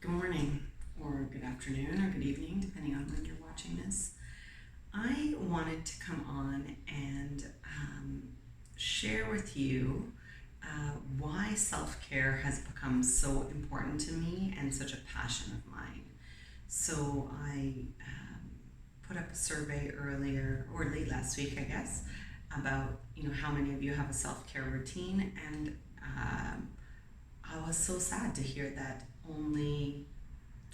Good morning, or good afternoon, or good evening, depending on when you're watching this. I wanted to come on and share with you why self care has become so important to me and such a passion of mine. So, I put up a survey earlier, or late last week, I guess, about how many of you have a self care routine, and I was so sad to hear that only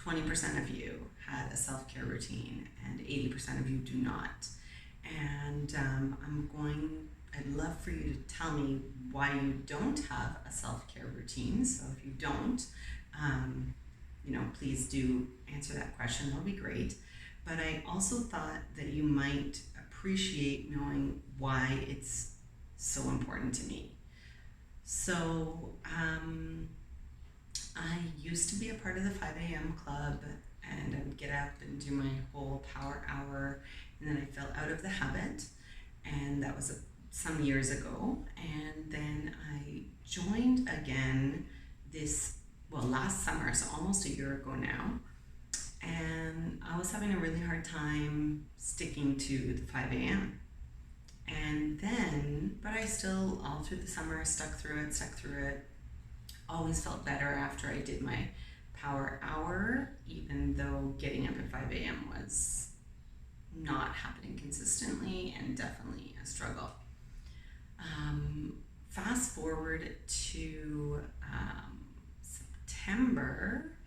20% of you had a self care routine and 80% of you do not. And I'd love for you to tell me why you don't have a self care routine. So if you don't, please do answer that question. That'll be great. But I also thought that you might appreciate knowing why it's so important to me. So, I used to be a part of the 5 a.m. club, and I would get up and do my whole power hour, and then I fell out of the habit, and that was some years ago. And then I joined again last summer, so almost a year ago now, and I was having a really hard time sticking to the 5 a.m. But I still, all through the summer, stuck through it. Always felt better after I did my power hour, even though getting up at 5 a.m. was not happening consistently and definitely a struggle. Fast forward to September.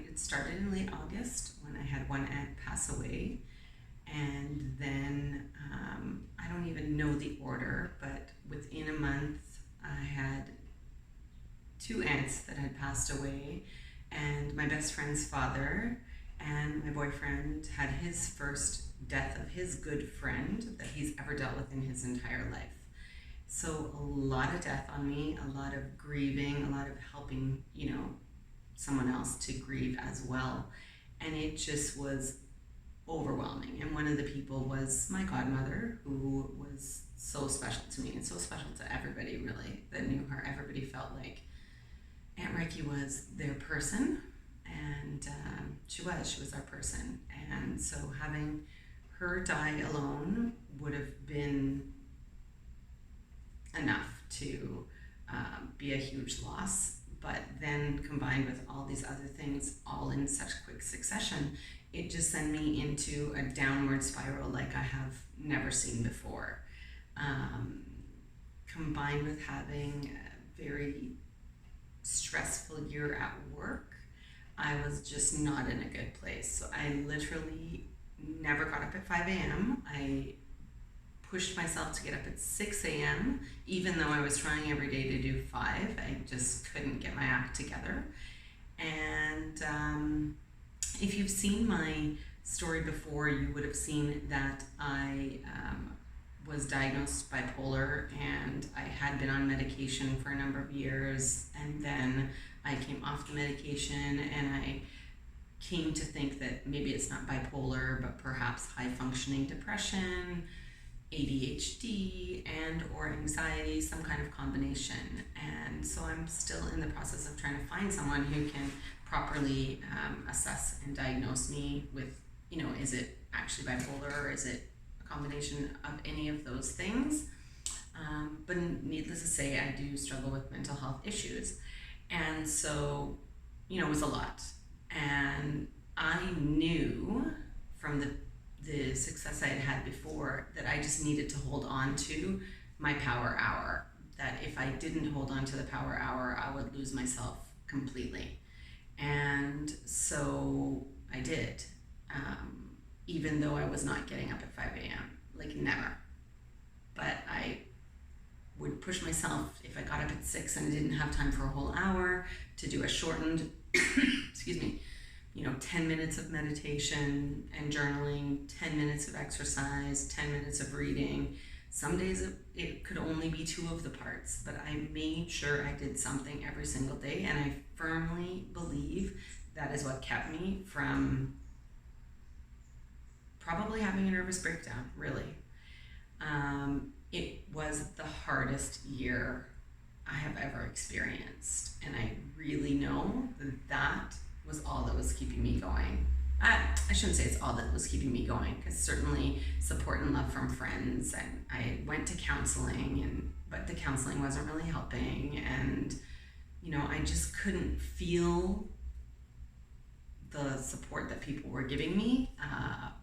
It started in late August when I had one aunt pass away. And then I don't even know the order, but within a month I had two aunts that had passed away, and my best friend's father, and my boyfriend had his first death of his good friend that he's ever dealt with in his entire life. So a lot of death on me, a lot of grieving, a lot of helping, someone else to grieve as well. And it just was overwhelming. And one of the people was my godmother, who was so special to me and so special to everybody really that knew her. Everybody felt like Aunt Reiki was their person, and she was our person. And so having her die alone would have been enough to be a huge loss. But then combined with all these other things all in such quick succession, it just sent me into a downward spiral like I have never seen before. Combined with having a very stressful year at work, I was just not in a good place. So I literally never got up at 5 a.m. I pushed myself to get up at 6 a.m. even though I was trying every day to do 5. I just couldn't get my act together. And if you've seen my story before, you would have seen that I was diagnosed bipolar, and I had been on medication for a number of years, and then I came off the medication, and I came to think that maybe it's not bipolar, but perhaps high functioning depression, ADHD, and or anxiety, some kind of combination. And so I'm still in the process of trying to find someone who can properly assess and diagnose me with, is it actually bipolar, or is it a combination of any of those things? But needless to say, I do struggle with mental health issues. And so, it was a lot. And I knew from the success I had before that I just needed to hold on to my power hour. That if I didn't hold on to the power hour, I would lose myself completely. And so I did, even though I was not getting up at 5 a.m., like never. But I would push myself if I got up at 6 and I didn't have time for a whole hour to do a shortened, 10 minutes of meditation and journaling, 10 minutes of exercise, 10 minutes of reading. Some days it could only be 2 of the parts, but I made sure I did something every single day, and I firmly believe that is what kept me from probably having a nervous breakdown, really. It was the hardest year I have ever experienced, and I really know that was all that was keeping me going. I shouldn't say it's all that was keeping me going, because certainly support and love from friends, and I went to counseling, but the counseling wasn't really helping, and I just couldn't feel the support that people were giving me,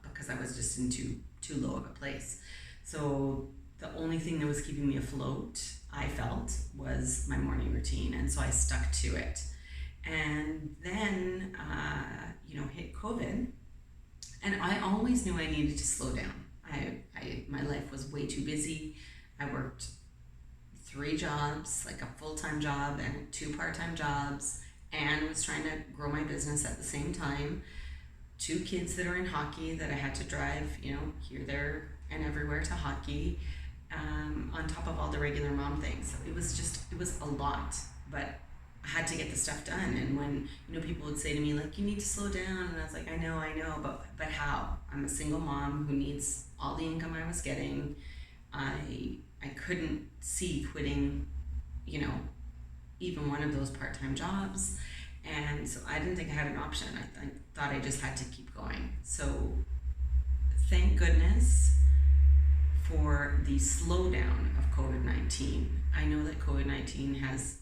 because I was just in too low of a place. So the only thing that was keeping me afloat, I felt, was my morning routine, and so I stuck to it. And then hit COVID, and I always knew I needed to slow down. My life was way too busy. I worked 3 jobs, like a full-time job and 2 part-time jobs, and was trying to grow my business at the same time. 2 kids that are in hockey that I had to drive, here, there, and everywhere to hockey, on top of all the regular mom things. So it was a lot, but I had to get the stuff done. And when people would say to me, like, you need to slow down, and I was like, I know, but how? I'm a single mom who needs all the income I was getting. I couldn't see quitting, even one of those part-time jobs, and so I didn't think I had an option. I thought I just had to keep going. So thank goodness for the slowdown of COVID-19. I know that COVID-19 has,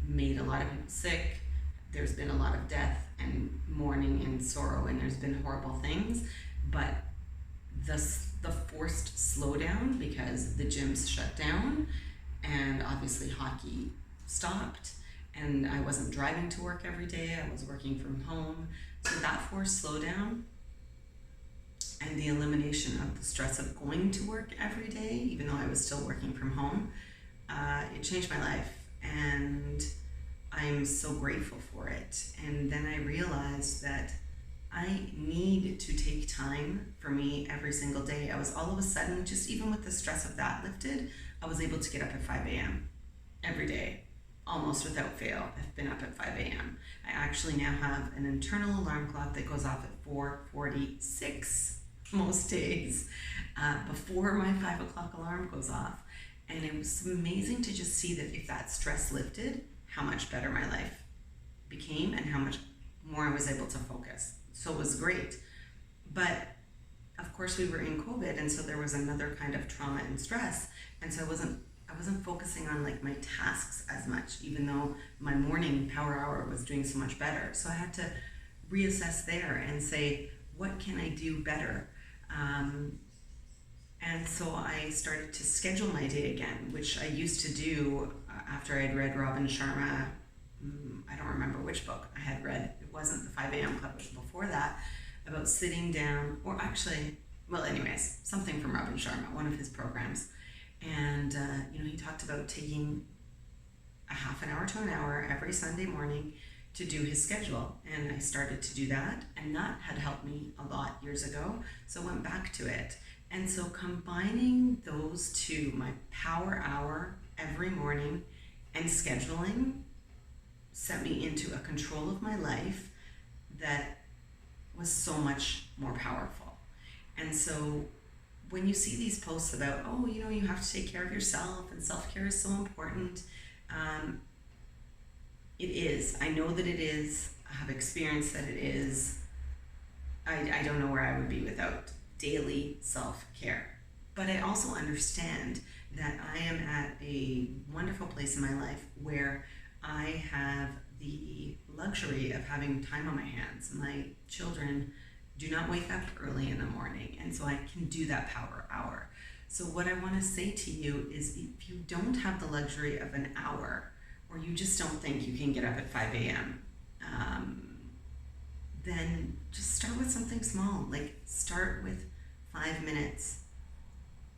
made a lot of people sick. There's been a lot of death and mourning and sorrow, and there's been horrible things, but the forced slowdown, because the gyms shut down and obviously hockey stopped, and I wasn't driving to work every day, I was working from home. So that forced slowdown and the elimination of the stress of going to work every day, even though I was still working from home, it changed my life, and I'm so grateful for it. And then I realized that I need to take time for me every single day. I was all of a sudden, just even with the stress of that lifted, I was able to get up at 5 a.m. every day, almost without fail. I've been up at 5 a.m. I actually now have an internal alarm clock that goes off at 4:46 most days, before my 5 o'clock alarm goes off. And it was amazing to just see that if that stress lifted, how much better my life became and how much more I was able to focus. So it was great. But of course we were in COVID, and so there was another kind of trauma and stress. And so I wasn't focusing on like my tasks as much, even though my morning power hour was doing so much better. So I had to reassess there and say, what can I do better? And so I started to schedule my day again, which I used to do after I'd read Robin Sharma. I don't remember which book I had read. It wasn't the 5 a.m. Club, it was before that, about sitting down, or actually, well, anyways, something from Robin Sharma, one of his programs. And, he talked about taking a half an hour to an hour every Sunday morning to do his schedule. And I started to do that, and that had helped me a lot years ago. So I went back to it. And so combining those two, my power hour every morning and scheduling, set me into a control of my life that was so much more powerful. And so when you see these posts about, you have to take care of yourself and self-care is so important, it is. I know that it is. I have experienced that it is. I don't know where I would be without daily self-care. But I also understand that I am at a wonderful place in my life where I have the luxury of having time on my hands. My children do not wake up early in the morning, and so I can do that power hour. So what I want to say to you is, if you don't have the luxury of an hour, or you just don't think you can get up at 5 a.m., then just start with something small. Like, start with 5 minutes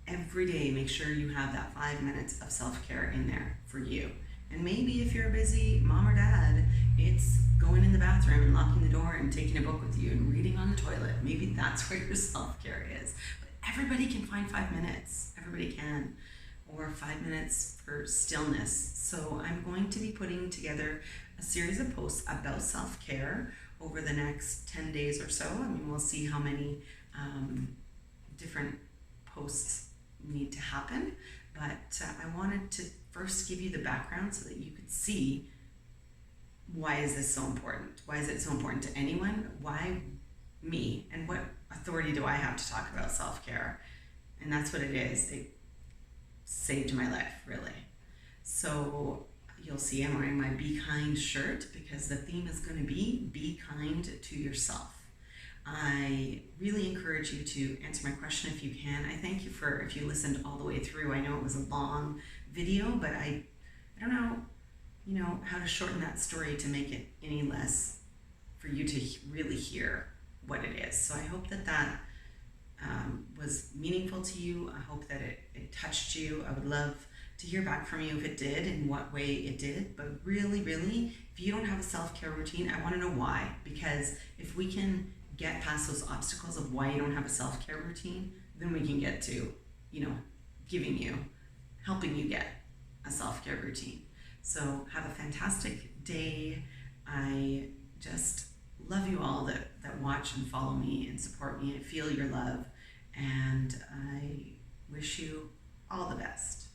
every day. Make sure you have that 5 minutes of self-care in there for you. And maybe if you're a busy mom or dad, it's going in the bathroom and locking the door and taking a book with you and reading on the toilet. Maybe that's where your self-care is. But everybody can find 5 minutes. Everybody can. Or 5 minutes for stillness. So I'm going to be putting together a series of posts about self-care over the next 10 days or so. I mean, we'll see how many different posts need to happen. But I wanted to first give you the background so that you could see why is this so important? Why is it so important to anyone? Why me? And what authority do I have to talk about self-care? And that's what it is. It saved my life, really. So you'll see I'm wearing my Be Kind shirt because the theme is going to be kind to yourself. I really encourage you to answer my question if you can. I thank you for if you listened all the way through. I know it was a long video, but I don't know, how to shorten that story to make it any less for you to really hear what it is. So I hope that was meaningful to you. I hope that it touched you. I would love to hear back from you if it did, in what way it did. But really, really, if you don't have a self-care routine, I want to know why. Because if we can get past those obstacles of why you don't have a self-care routine, then we can get to, helping you get a self-care routine. So have a fantastic day. I just love you all that watch and follow me and support me. I feel your love, and I wish you all the best.